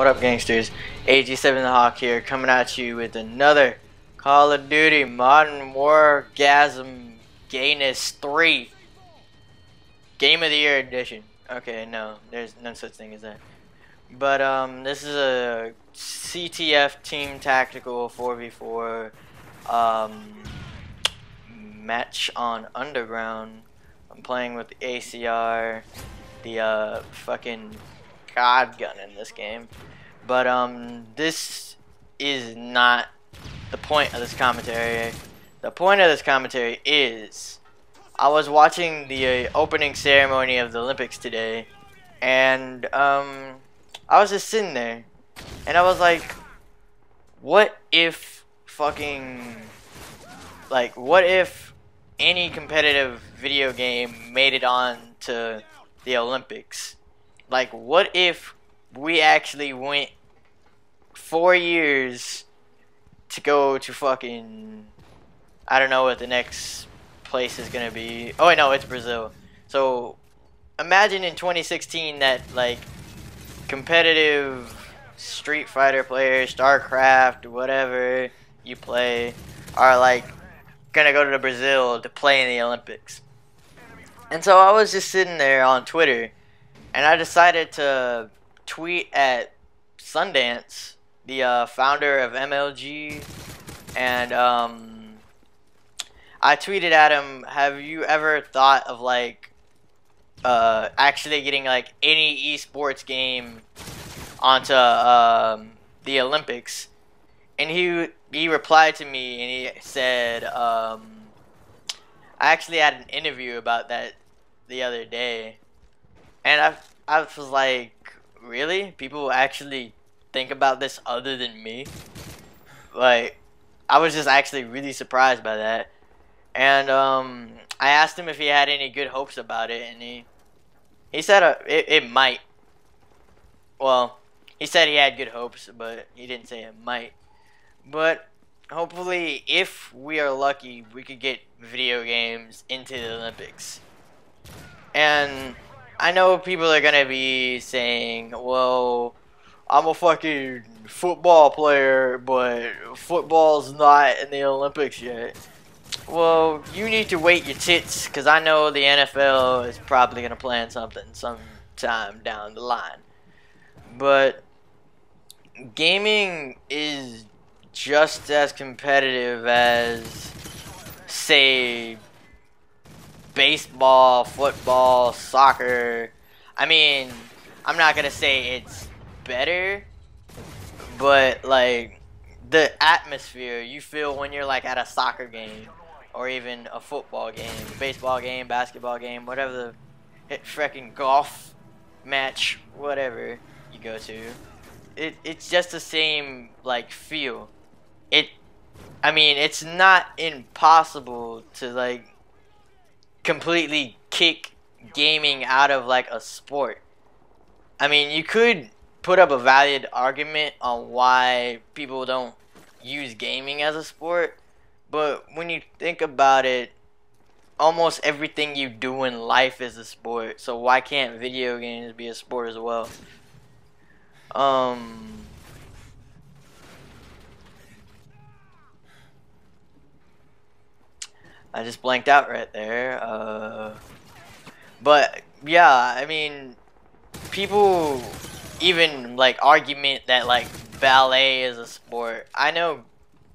What up, gangsters? AG7 the Hawk here, coming at you with another Call of Duty Modern Wargasm Gayness 3 Game of the Year edition. Okay, no, there's no such thing as that. But this is a CTF Team Tactical 4v4 match on Underground. I'm playing with the ACR, the fucking god gun in this game. But this is not the point of this commentary. The point of this commentary is I was watching the opening ceremony of the Olympics today, and I was just sitting there and I was like, what if what if any competitive video game made it on to the Olympics? Like, what if we actually went 4 years to go to fucking, I don't know what the next place is gonna be. Oh, no, it's Brazil. So imagine in 2016 that like competitive Street Fighter players, StarCraft, whatever you play, are like gonna go to Brazil to play in the Olympics. And so I was just sitting there on Twitter, and I decided to tweet at Sundance, the founder of MLG, and I tweeted at him, have you ever thought of like actually getting like any esports game onto the Olympics? And he replied to me and he said, I actually had an interview about that the other day, and I was like, really? People actually think about this other than me? Like, I was just actually really surprised by that. And I asked him if he had any good hopes about it, and he said it might. Well, he said he had good hopes, but he didn't say it might. But hopefully, if we are lucky, we could get video games into the Olympics. And I know people are gonna be saying, well, I'm a fucking football player, but football's not in the Olympics yet. Well, you need to wait your tits, because I know the NFL is probably gonna plan something sometime down the line. But gaming is just as competitive as, say, baseball, football, soccer. I mean, I'm not gonna say it's better, but like the atmosphere you feel when you're like at a soccer game, or even a football game, baseball game, basketball game, whatever the freaking golf match, whatever you go to, it's just the same like feel. I mean, it's not impossible to like completely kick gaming out of like a sport. I mean, you could put up a valid argument on why people don't use gaming as a sport, but when you think about it, almost everything you do in life is a sport, so why can't video games be a sport as well? I just blanked out right there. But yeah, I mean, people even like argument that like ballet is a sport. I know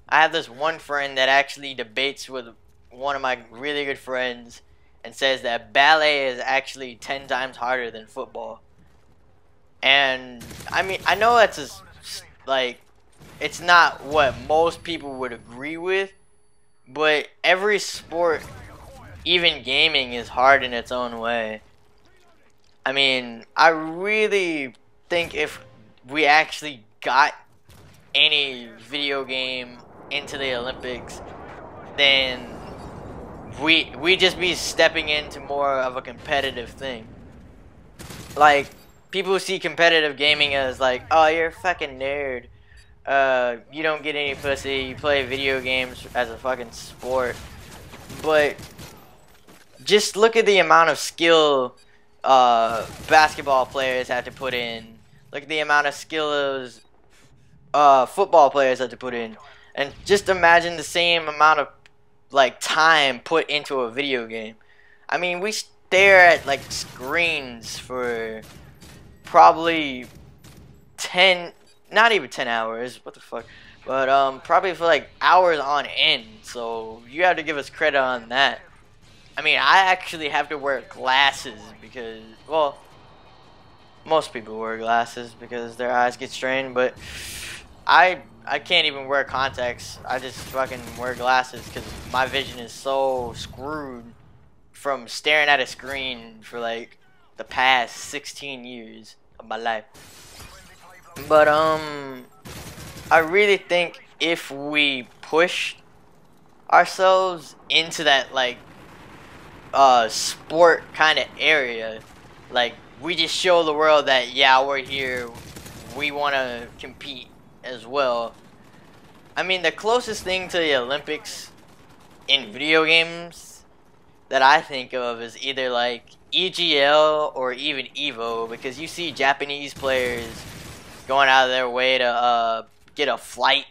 I have this one friend that actually debates with one of my really good friends and says that ballet is actually 10 times harder than football. And I mean, I know that's just like, it's not what most people would agree with, but every sport, even gaming, is hard in its own way. I mean, I really think if we actually got any video game into the Olympics, then we just be stepping into more of a competitive thing. Like, people see competitive gaming as like, oh, you're a fucking nerd. You don't get any pussy, you play video games as a fucking sport. But just look at the amount of skill basketball players have to put in, Look at the amount of skill those football players had to put in, and just imagine the same amount of like time put into a video game. I mean, we stare at like screens for probably 10, not even 10 hours. What the fuck? But probably for like hours on end. So you have to give us credit on that. I mean, I actually have to wear glasses because, well, most people wear glasses because their eyes get strained, but I can't even wear contacts. I just fucking wear glasses because my vision is so screwed from staring at a screen for like the past 16 years of my life. But I really think if we push ourselves into that like sport kind of area, like we just show the world that yeah, we're here, we want to compete as well. I mean, the closest thing to the Olympics in video games that I think of is either like EGL or even Evo, because you see Japanese players going out of their way to get a flight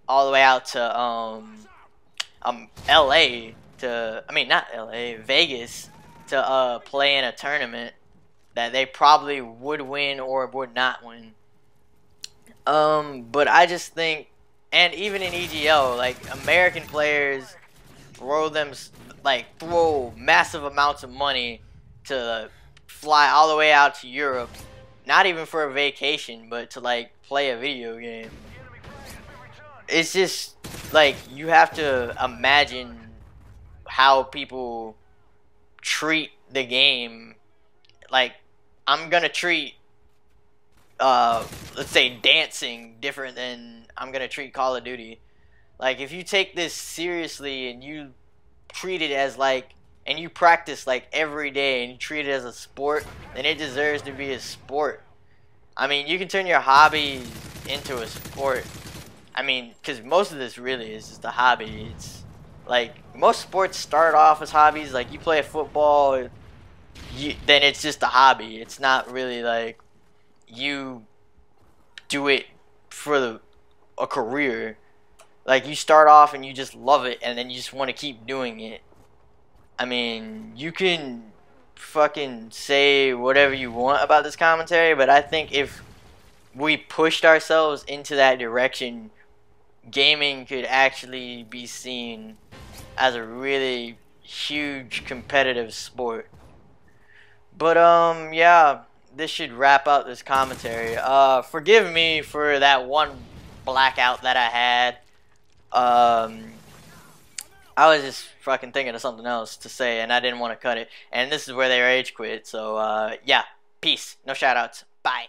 all the way out to LA to, I mean not LA, Vegas to play in a tournament that they probably would win or would not win. But I just think, and even in EGL, like American players throw massive amounts of money to fly all the way out to Europe, not even for a vacation, but to like play a video game. It's just like you have to imagine how people treat the game. Like, I'm gonna treat let's say dancing different than I'm gonna treat Call of Duty. Like, if you take this seriously and you treat it as like, and you practice like every day and you treat it as a sport, then it deserves to be a sport. I mean, you can turn your hobby into a sport. I mean, because most of this really is just a hobby. It's like most sports start off as hobbies. Like, you play football, then it's just a hobby. It's not really like you do it for a career. Like, you start off and you just love it, and then you just want to keep doing it. I mean, you can fucking say whatever you want about this commentary, but I think if we pushed ourselves into that direction, gaming could actually be seen as a really huge competitive sport. But yeah, this should wrap up this commentary. Forgive me for that one blackout that I had. I was just fucking thinking of something else to say, and I didn't want to cut it. And this is where they rage quit. So yeah, peace. No shoutouts. Bye.